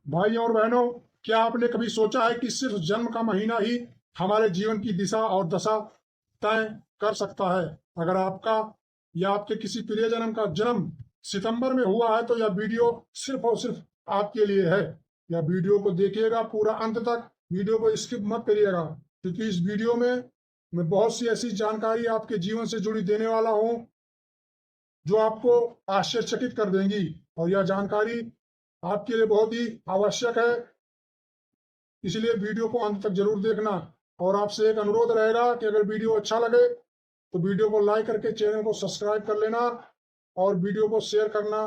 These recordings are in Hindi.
भाई और बहनों, क्या आपने कभी सोचा है कि सिर्फ जन्म का महीना ही हमारे जीवन की दिशा और दशा तय कर सकता है? अगर आपका या आपके किसी प्रियजन का जन्म सितंबर में हुआ है तो यह वीडियो सिर्फ और सिर्फ आपके लिए है। यह वीडियो को देखिएगा पूरा अंत तक, वीडियो को स्किप मत करिएगा, क्योंकि इस वीडियो में मैं बहुत सी ऐसी जानकारी आपके जीवन से जुड़ी देने वाला हूँ जो आपको आश्चर्यचकित कर देंगी। और यह जानकारी आपके लिए बहुत ही आवश्यक है, इसलिए वीडियो को अंत तक जरूर देखना। और आपसे एक अनुरोध रहेगा कि अगर वीडियो अच्छा लगे तो वीडियो को लाइक करके चैनल को सब्सक्राइब कर लेना और वीडियो को शेयर करना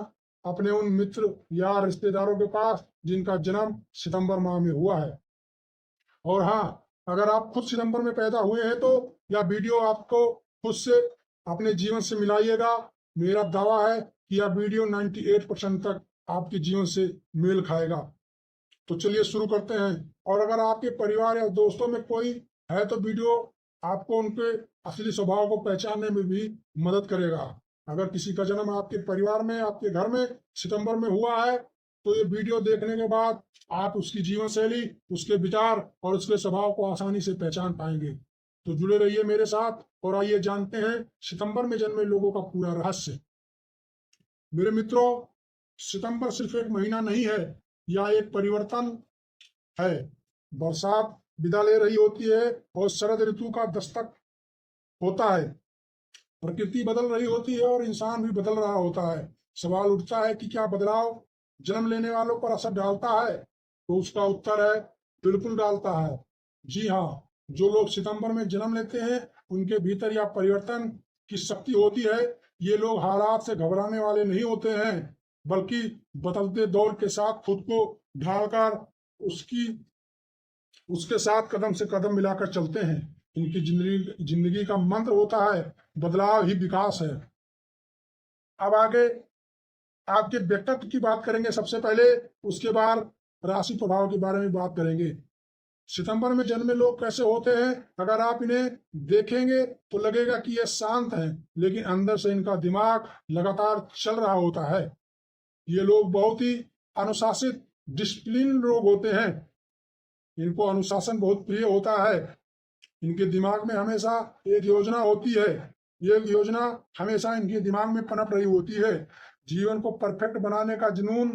अपने उन मित्र या रिश्तेदारों के पास जिनका जन्म सितंबर माह में हुआ है। और हाँ, अगर आप खुद सितंबर में पैदा हुए हैं तो यह वीडियो आपको खुद से अपने जीवन से मिलाइएगा। मेरा दावा है कि यह वीडियो 98% तक आपके जीवन से मेल खाएगा। तो चलिए शुरू करते हैं। और अगर आपके परिवार या दोस्तों में कोई है तो वीडियो आपको उनके असली स्वभाव को पहचानने में भी मदद करेगा। अगर किसी का जन्म आपके परिवार में, आपके घर में सितंबर में हुआ है तो ये वीडियो देखने के बाद आप उसकी जीवन शैली, उसके विचार और उसके स्वभाव को आसानी से पहचान पाएंगे। तो जुड़े रहिए मेरे साथ और आइए जानते हैं सितंबर में जन्मे लोगों का पूरा रहस्य। मेरे मित्रों, सितंबर सिर्फ एक महीना नहीं है, यह एक परिवर्तन है। बरसात विदा ले रही होती है और शरद ऋतु का दस्तक होता है। प्रकृति बदल रही होती है और इंसान भी बदल रहा होता है। सवाल उठता है कि क्या बदलाव जन्म लेने वालों पर असर डालता है? तो उसका उत्तर है बिल्कुल डालता है। जी हाँ, जो लोग सितंबर में जन्म लेते हैं उनके भीतर यह परिवर्तन की शक्ति होती है। ये लोग हालात से घबराने वाले नहीं होते हैं, बल्कि बदलते दौर के साथ खुद को ढालकर उसकी उसके साथ कदम से कदम मिलाकर चलते हैं। इनकी जिंदगी का मंत्र होता है बदलाव ही विकास है। अब आगे आपके व्यक्तित्व की बात करेंगे सबसे पहले, उसके बाद राशि प्रभाव के बारे में बात करेंगे। सितंबर में जन्मे लोग कैसे होते हैं? अगर आप इन्हें देखेंगे तो लगेगा कि ये शांत हैं, लेकिन अंदर से इनका दिमाग लगातार चल रहा होता है। ये लोग बहुत ही अनुशासित, डिसिप्लिन लोग होते हैं। इनको अनुशासन बहुत प्रिय होता है। इनके दिमाग में हमेशा एक योजना होती है। ये योजना हमेशा इनके दिमाग में पनप रही होती है। जीवन को परफेक्ट बनाने का जुनून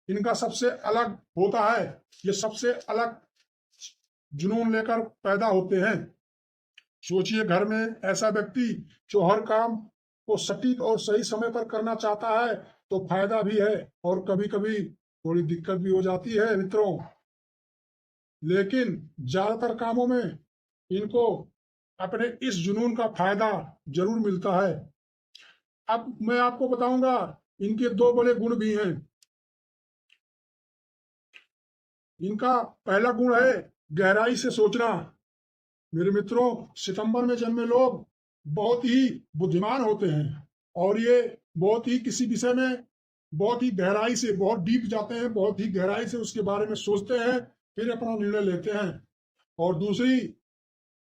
इनका सबसे अलग होता है। ये सबसे अलग जुनून लेकर पैदा होते हैं। सोचिए, घर में ऐसा व्यक्ति जो हर काम को सटीक और सही समय पर करना चाहता है तो फायदा भी है और कभी कभी थोड़ी दिक्कत भी हो जाती है मित्रों। लेकिन ज्यादातर कामों में इनको अपने इस जुनून का फायदा जरूर मिलता है। अब मैं आपको बताऊंगा, इनके दो बड़े गुण भी हैं। इनका पहला गुण है गहराई से सोचना। मेरे मित्रों, सितंबर में जन्मे लोग बहुत ही बुद्धिमान होते हैं और ये बहुत ही किसी विषय में बहुत ही गहराई से, बहुत डीप जाते हैं, बहुत ही गहराई से उसके बारे में सोचते हैं, फिर अपना निर्णय लेते हैं। और दूसरी,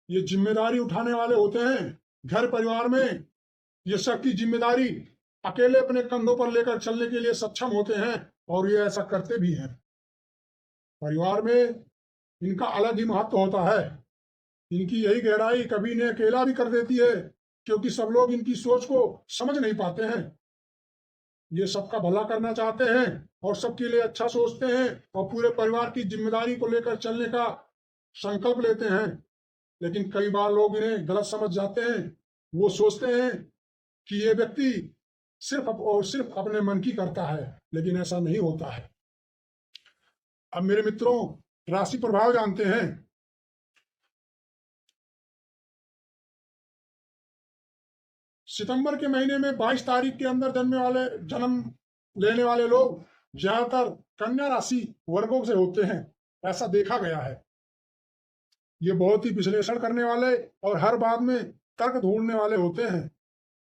ये जिम्मेदारी उठाने वाले होते हैं। घर परिवार में ये सबकी जिम्मेदारी अकेले अपने कंधों पर लेकर चलने के लिए सक्षम होते हैं और ये ऐसा करते भी हैं। परिवार में इनका अलग ही महत्व होता है। इनकी यही गहराई कभी इन्हें अकेला भी कर देती है, क्योंकि सब लोग इनकी सोच को समझ नहीं पाते हैं। ये सबका भला करना चाहते हैं और सबके लिए अच्छा सोचते हैं और पूरे परिवार की जिम्मेदारी को लेकर चलने का संकल्प लेते हैं। लेकिन कई बार लोग इन्हें गलत समझ जाते हैं। वो सोचते हैं कि ये व्यक्ति सिर्फ और सिर्फ अपने मन की करता है, लेकिन ऐसा नहीं होता है। अब मेरे मित्रों, राशि प्रभाव जानते हैं। सितंबर के महीने में 22 तारीख के अंदर जन्म लेने वाले लोग ज्यादातर कन्या राशि वर्गों से होते हैं, ऐसा देखा गया है। ये बहुत ही विश्लेषण करने वाले और हर बात में तर्क ढूंढने वाले होते हैं।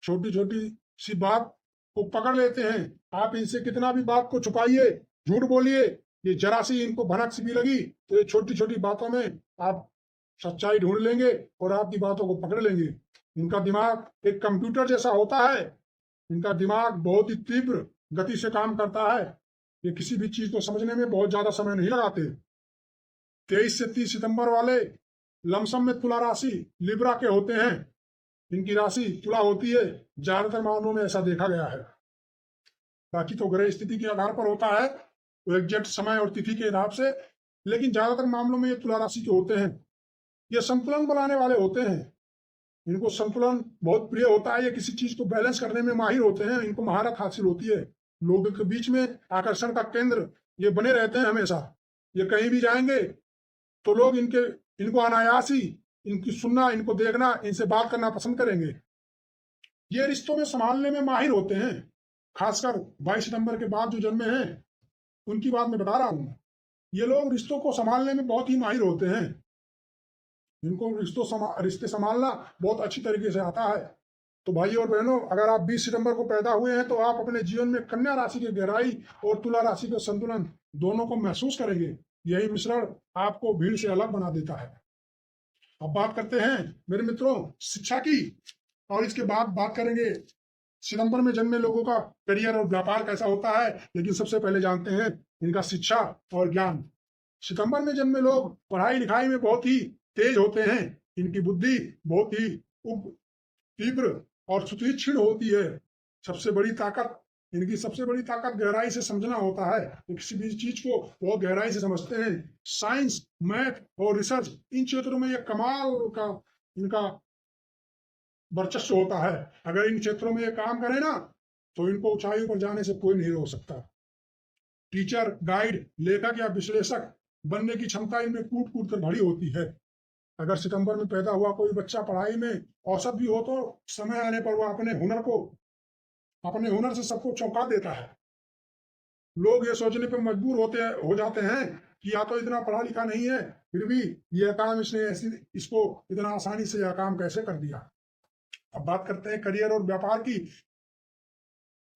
छोटी छोटी सी बात को पकड़ लेते हैं। आप इनसे कितना भी बात को छुपाइए, झूठ बोलिए, ये जरा सी इनको भनक सी भी लगी तो ये छोटी छोटी बातों में आप सच्चाई ढूंढ लेंगे और आपकी बातों को पकड़ लेंगे। इनका दिमाग एक कंप्यूटर जैसा होता है। इनका दिमाग बहुत ही तीव्र गति से काम करता है। ये किसी भी चीज को समझने में बहुत ज्यादा समय नहीं लगाते। 23 से 30 सितंबर वाले लमसम में तुला राशि लिब्रा के होते हैं। इनकी राशि तुला होती है, ज्यादातर मामलों में ऐसा देखा गया है। बाकी तो ग्रह स्थिति के आधार पर होता है, वो एग्जैक्ट समय और तिथि के हिसाब से, लेकिन ज्यादातर मामलों में ये तुला राशि के होते हैं। ये संतुलन बनाने वाले होते हैं। इनको संतुलन बहुत प्रिय होता है। ये किसी चीज को बैलेंस करने में माहिर होते हैं। इनको महारत हासिल होती है। लोगों के बीच में आकर्षण का केंद्र ये बने रहते हैं हमेशा। ये कहीं भी जाएंगे तो लोग इनको अनायास ही इनकी सुनना, इनको देखना, इनसे बात करना पसंद करेंगे। ये रिश्तों में संभालने में माहिर होते हैं। खासकर 22 सितंबर के बाद जो जन्मे हैं उनकी बात मैं बता रहा हूं। ये लोग रिश्तों को संभालने में बहुत ही माहिर होते हैं। इनको रिश्ते संभालना बहुत अच्छी तरीके से आता है। तो भाई और बहनों, अगर आप 20 सितंबर को पैदा हुए हैं तो आप अपने जीवन में कन्या राशि की गहराई और तुला राशि का संतुलन दोनों को महसूस करेंगे। यही मिश्रण आपको भीड़ से अलग बना देता है। अब बात करते हैं मेरे मित्रों शिक्षा की, और इसके बाद बात करेंगे सितंबर में जन्मे लोगों का करियर और व्यापार कैसा होता है। लेकिन सबसे पहले जानते हैं इनका शिक्षा और ज्ञान। सितंबर में जन्मे लोग पढ़ाई लिखाई में बहुत ही तेज होते हैं। इनकी बुद्धि बहुत ही तीव्र और सुतीक्ष्ण होती है। इनकी सबसे बड़ी ताकत गहराई से समझना होता है। किसी भी चीज को बहुत गहराई से समझते हैं। साइंस, मैथ और रिसर्च, इन क्षेत्रों में ये कमाल का इनका वर्चस्व होता है। अगर इन क्षेत्रों में ये काम करें ना तो इनको ऊंचाइयों पर जाने से कोई नहीं रोक सकता। टीचर, गाइड, लेखक या विश्लेषक बनने की क्षमता इनमें कूट कूट कर भरी होती है। अगर सितंबर में पैदा हुआ कोई बच्चा पढ़ाई में औसत भी हो तो समय आने पर वह अपने हुनर से सबको चौंका देता है। लोग ये सोचने पर मजबूर हो जाते हैं कि या तो इतना पढ़ा लिखा नहीं है, फिर भी यह काम इसको इतना आसानी से यह काम कैसे कर दिया। अब बात करते हैं करियर और व्यापार की।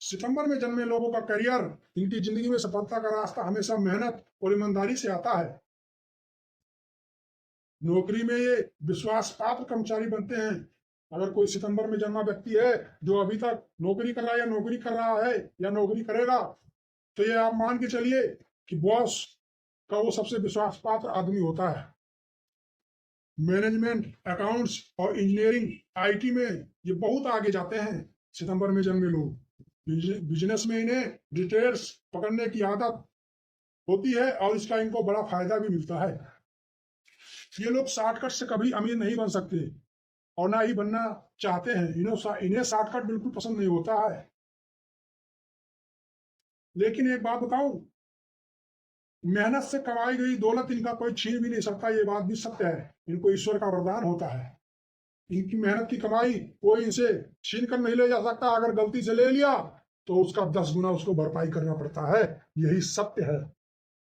सितंबर में जन्मे लोगों का करियर, इनकी जिंदगी में सफलता का रास्ता हमेशा मेहनत और ईमानदारी से आता है। नौकरी में ये विश्वास पात्र कर्मचारी बनते हैं। अगर कोई सितंबर में जन्मा व्यक्ति है जो अभी तक नौकरी कर रहा है या नौकरी कर रहा है या नौकरी करेगा, तो ये आप मान के चलिए कि बॉस का वो सबसे विश्वास पात्र आदमी होता है। मैनेजमेंट, अकाउंट्स और इंजीनियरिंग, आईटी में ये बहुत आगे जाते हैं सितंबर में जन्मे लोग। बिजनेस में इन्हें डिटेल्स पकड़ने की आदत होती है और इसका इनको बड़ा फायदा भी मिलता है। ये लोग शॉर्टकट से कभी अमीर नहीं बन सकते और ना ही बनना चाहते हैं। इन्हें शॉर्टकट बिल्कुल पसंद नहीं होता है। लेकिन एक बात बताऊं, मेहनत से कमाई गई दौलत इनका कोई छीन भी नहीं सकता। ये बात भी सत्य है। इनको ईश्वर का वरदान होता है। इनकी मेहनत की कमाई कोई इनसे छीन कर नहीं ले जा सकता। अगर गलती से ले लिया तो उसका 10 गुना उसको भरपाई करना पड़ता है। यही सत्य है।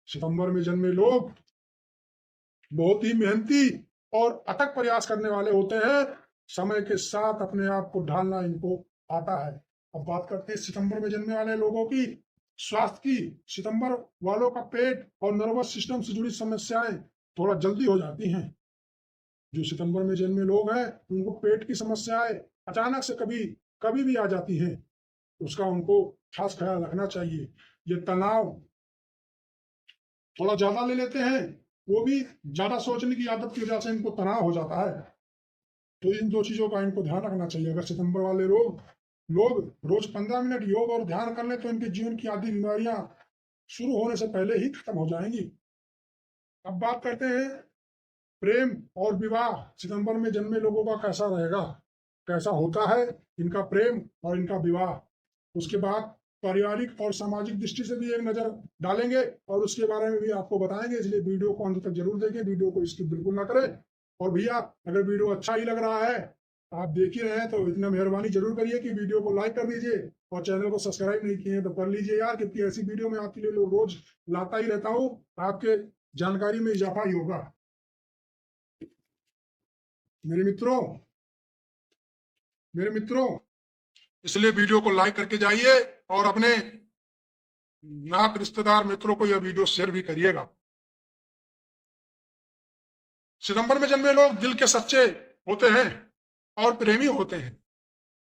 सितंबर में जन्मे लोग बहुत ही मेहनती और अथक प्रयास करने वाले होते हैं। समय के साथ अपने आप को ढालना इनको आता है। अब बात करते हैं सितंबर में जन्मे वाले लोगों की स्वास्थ्य की। सितंबर वालों का पेट और नर्वस सिस्टम से जुड़ी समस्याएं थोड़ा जल्दी हो जाती हैं। जो सितंबर में जन्मे लोग हैं उनको पेट की समस्याएं अचानक से कभी भी आ जाती हैं। उसका उनको खास ख्याल रखना चाहिए। ये तनाव थोड़ा ज्यादा ले लेते हैं, वो भी ज्यादा सोचने की आदत की वजह से इनको तनाव हो जाता है। तो इन दो चीजों का इनको ध्यान रखना चाहिए। अगर सितंबर वाले लोग रोज 15 मिनट योग और ध्यान कर ले तो इनके जीवन की आधी बीमारियां शुरू होने से पहले ही खत्म हो जाएंगी। अब बात करते हैं प्रेम और विवाह। सितंबर में जन्मे लोगों का कैसा रहेगा, कैसा होता है इनका प्रेम और इनका विवाह। उसके बाद पारिवारिक और सामाजिक दृष्टि से भी एक नजर डालेंगे और उसके बारे में भी आपको बताएंगे। इसलिए वीडियो को अंत तक जरूर देखें, वीडियो को स्किप बिल्कुल ना करें। और भैया अगर वीडियो अच्छा ही लग रहा है, आप देख ही रहे हैं, तो इतना मेहरबानी जरूर करिए कि वीडियो को लाइक कर दीजिए और चैनल को सब्सक्राइब नहीं किए तो कर लीजिए यार, क्योंकि ऐसी वीडियो में आपके लिए रोज लाता ही रहता हूँ। आपके जानकारी में इजाफा ही होगा। मेरे मित्रों इसलिए वीडियो को लाइक करके जाइए और अपने नात रिश्तेदार मित्रों को यह वीडियो शेयर भी करिएगा। सितंबर में जन्मे लोग दिल के सच्चे होते हैं और प्रेमी होते हैं।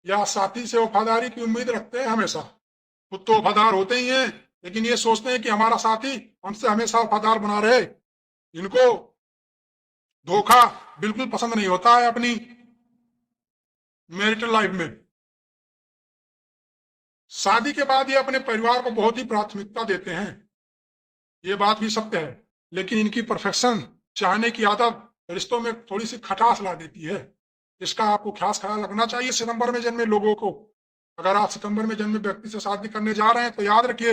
या साथी से वफादारी की उम्मीद रखते हैं हमेशा। खुद तो वफादार होते ही हैं लेकिन ये सोचते हैं कि हमारा साथी हमसे हमेशा वफादार बना रहे। इनको धोखा बिल्कुल पसंद नहीं होता है अपनी मैरिटल लाइफ में। शादी के बाद ये अपने परिवार को बहुत ही प्राथमिकता देते हैं, ये बात भी सत्य है। लेकिन इनकी परफेक्शन चाहने की आदत रिश्तों में थोड़ी सी खटास ला देती है। इसका आपको खास ख्याल रखना चाहिए सितंबर में जन्मे लोगों को। अगर आप सितंबर में जन्मे व्यक्ति से शादी करने जा रहे हैं तो याद रखिए,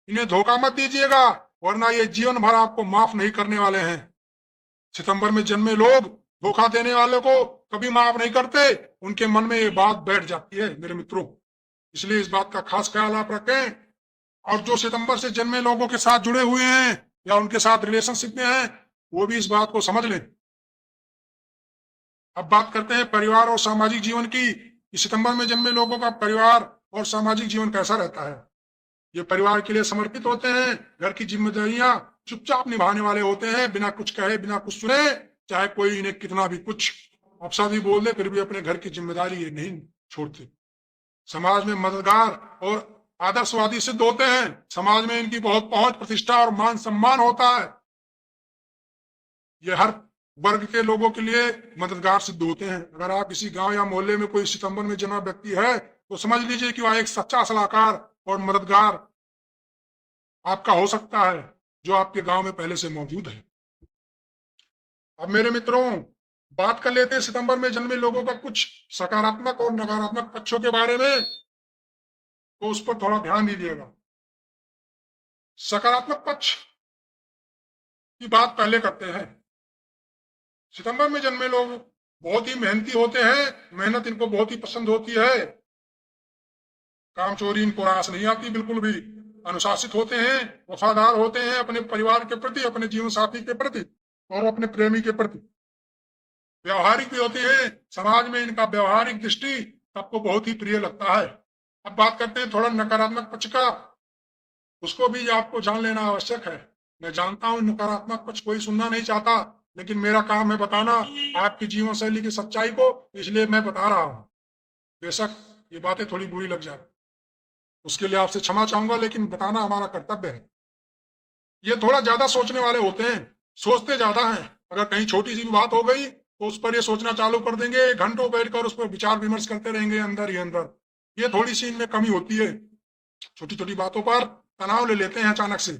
इन्हें धोखा मत दीजिएगा, वरना ये जीवन भर आपको माफ नहीं करने वाले हैं। सितंबर में जन्मे लोग धोखा देने वाले को कभी माफ नहीं करते, उनके मन में ये बात बैठ जाती है मेरे मित्रों। इसलिए इस बात का खास ख्याल आप रखें। और जो सितंबर से जन्मे लोगों के साथ जुड़े हुए हैं या उनके साथ रिलेशनशिप में हैं, वो भी इस बात को समझ लें। अब बात करते हैं परिवार और सामाजिक जीवन की। सितंबर में जन्मे लोगों का परिवार और सामाजिक जीवन कैसा रहता है। ये परिवार के लिए समर्पित होते हैं, घर की जिम्मेदारियां चुपचाप निभाने वाले होते हैं, बिना कुछ कहे बिना कुछ सुने, चाहे कोई इन्हें कितना भी कुछ अपशब्द भी बोल दे, फिर भी अपने घर की जिम्मेदारी ये नहीं छोड़ते। समाज में मददगार और आदर्शवादी सिद्ध होते हैं। समाज में इनकी बहुत पहुंच, प्रतिष्ठा और मान सम्मान होता है। ये हर वर्ग के लोगों के लिए मददगार सिद्ध होते हैं। अगर आप किसी गांव या मोहल्ले में कोई सितंबर में जन्मा व्यक्ति है तो समझ लीजिए कि वह एक सच्चा सलाहकार और मददगार आपका हो सकता है, जो आपके गांव में पहले से मौजूद है। अब मेरे मित्रों, बात कर लेते हैं सितंबर में जन्मे लोगों का कुछ सकारात्मक और नकारात्मक पक्षों के बारे में, तो उस पर थोड़ा ध्यान दीजिएगा। सकारात्मक पक्ष की बात पहले करते हैं। सितंबर में जन्मे लोग बहुत ही मेहनती होते हैं, मेहनत इनको बहुत ही पसंद होती है। काम चोरी इनको रास नहीं आती बिल्कुल भी। अनुशासित होते हैं, वफादार होते हैं अपने परिवार के प्रति, अपने जीवन साथी के प्रति और अपने प्रेमी के प्रति। व्यवहारिक भी होते हैं, समाज में इनका व्यवहारिक दृष्टि सबको बहुत ही प्रिय लगता है। अब बात करते हैं थोड़ा नकारात्मक पक्ष का, उसको भी आपको जान लेना आवश्यक है। मैं जानता हूं नकारात्मक पक्ष कोई सुनना नहीं चाहता, लेकिन मेरा काम है बताना आपकी जीवन शैली की सच्चाई को, इसलिए मैं बता रहा हूं। बेशक ये बातें थोड़ी बुरी लग जाए, उसके लिए आपसे क्षमा चाहूंगा, लेकिन बताना हमारा कर्तव्य है। ये थोड़ा ज्यादा सोचने वाले होते हैं, सोचते ज्यादा हैं। अगर कहीं छोटी सी भी बात हो गई तो उस पर ये सोचना चालू कर देंगे, घंटों बैठकर उस पर विचार विमर्श करते रहेंगे अंदर ही अंदर। ये थोड़ी सी इनमें कमी होती है, छोटी छोटी बातों पर तनाव ले लेते हैं अचानक से।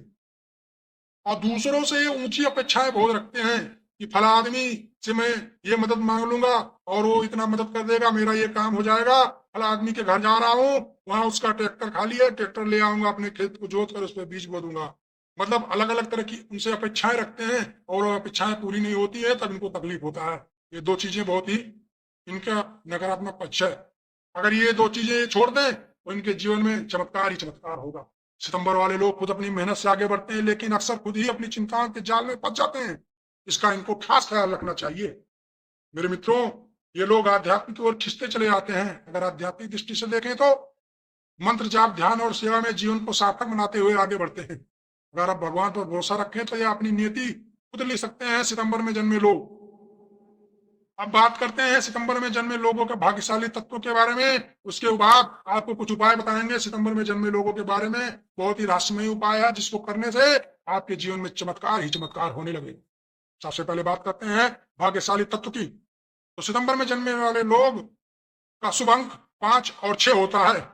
और दूसरों से ऊंची अपेक्षाएं बहुत रखते हैं कि फला आदमी से मैं ये मदद मांग लूंगा और वो इतना मदद कर देगा, मेरा ये काम हो जाएगा। फला आदमी के घर जा रहा हूँ, वहां उसका ट्रैक्टर खाली है, ट्रैक्टर ले आऊंगा, अपने खेत को जोत कर उस पर बीज बो दूंगा। मतलब अलग अलग तरह की उनसे अपेक्षाएं रखते हैं, और अपेक्षाएं पूरी नहीं होती है तब इनको तकलीफ होता है। ये दो चीजें बहुत ही इनका नकारात्मक पक्ष है। अगर ये दो चीजें छोड़ दें तो इनके जीवन में चमत्कार ही चमत्कार होगा। सितंबर वाले लोग खुद अपनी मेहनत से आगे बढ़ते हैं, लेकिन अक्सर खुद ही अपनी चिंताओं के जाल में फंस जाते हैं। इसका इनको खास ख्याल रखना चाहिए। मेरे मित्रों, ये लोग आध्यात्मिक की ओर खिंचते चले जाते हैं। अगर आध्यात्मिक दृष्टि से देखें तो मंत्र जाप, ध्यान और सेवा में जीवन को सार्थक बनाते हुए आगे बढ़ते हैं। अगर आप भगवान पर भरोसा रखें तो ये अपनी नियति खुद लिख सकते हैं सितंबर में जन्मे लोग। अब बात करते हैं सितंबर में जन्मे लोगों के भाग्यशाली तत्वों के बारे में। उसके बाद आपको कुछ उपाय बताएंगे सितंबर में जन्मे लोगों के बारे में। बहुत ही रहस्यमय उपाय है, जिसको करने से आपके जीवन में चमत्कार ही चमत्कार होने लगे। सबसे पहले बात करते हैं भाग्यशाली तत्व की। तो सितंबर में जन्मे वाले लोग का शुभ अंक 5 और 6 होता है।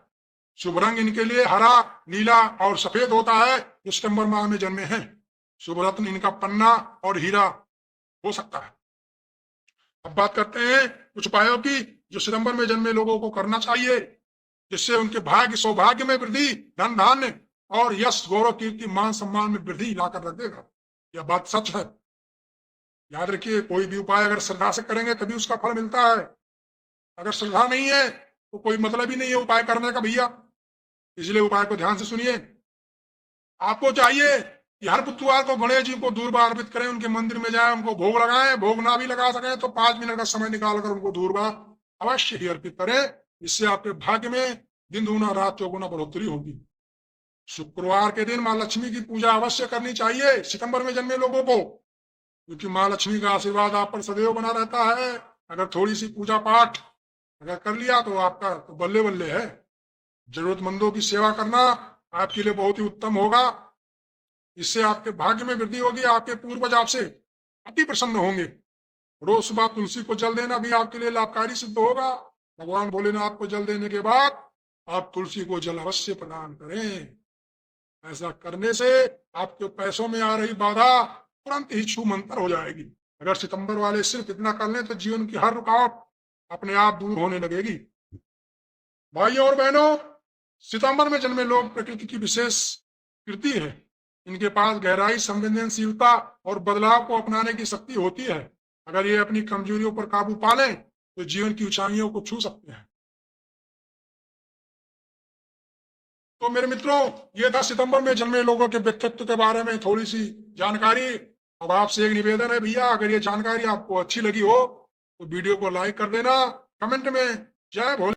शुभ रंग इनके लिए हरा, नीला और सफेद होता है, जो सितंबर माह में जन्मे हैं। शुभ रत्न इनका पन्ना और हीरा हो सकता है। अब बात करते हैं कुछ उपायों की, जो सितंबर में जन्मे लोगों को करना चाहिए, जिससे उनके भाग्य सौभाग्य में वृद्धि, धन धान्य और यश, गौरव, कीर्ति, मान सम्मान में वृद्धि लाकर रख देगा। यह बात सच है। याद रखिए, कोई भी उपाय अगर श्रद्धा से करेंगे तभी उसका फल मिलता है। अगर श्रद्धा नहीं है तो कोई मतलब ही नहीं है उपाय करने का भैया। इसलिए उपाय को ध्यान से सुनिए। आपको चाहिए कि हर बुधवार को गणेश जी को दूर्वा अर्पित करें, उनके मंदिर में जाएं, उनको भोग लगाएं। भोग ना भी लगा सके तो 5 मिनट का समय निकालकर उनको दूर्वा अवश्य ही अर्पित करें। इससे आपके भाग्य में दिन दूना रात चौगुना बढ़ोतरी होगी। शुक्रवार के दिन माँ लक्ष्मी की पूजा अवश्य करनी चाहिए सितंबर में जन्मे लोगों को, क्योंकि माँ लक्ष्मी का आशीर्वाद आप पर सदैव बना रहता है। अगर थोड़ी सी पूजा पाठ अगर कर लिया तो आपका तो बल्ले बल्ले है। जरूरतमंदों की सेवा करना आपके लिए बहुत ही उत्तम होगा। इससे आपके भाग्य में वृद्धि होगी, आपके पूर्वज आपसे अति प्रसन्न होंगे। रोज सुबह तुलसी को जल देना भी आपके लिए लाभकारी सिद्ध होगा। भगवान भोलेनाथ को जल देने के बाद आप तुलसी को जल अवश्य प्रदान करें। ऐसा करने से आपके पैसों में आ रही बाधा तुरंत ही छूमंतर हो जाएगी। अगर सितंबर वाले सिर्फ इतना कर लें तो जीवन की हर रुकावट अपने आप दूर होने लगेगी। भाइयों और बहनों, सितंबर में जन्मे लोग प्रकृति की विशेष कृति है। इनके पास गहराई, संवेदनशीलता और बदलाव को अपनाने की शक्ति होती है। अगर ये अपनी कमजोरियों पर काबू पा लें तो जीवन की ऊंचाइयों को छू सकते हैं। तो मेरे मित्रों, ये था सितंबर में जन्मे लोगों के व्यक्तित्व के बारे में थोड़ी सी जानकारी। अब आपसे एक निवेदन है भैया, अगर ये जानकारी आपको अच्छी लगी हो तो वीडियो को लाइक कर देना, कमेंट में जय भोले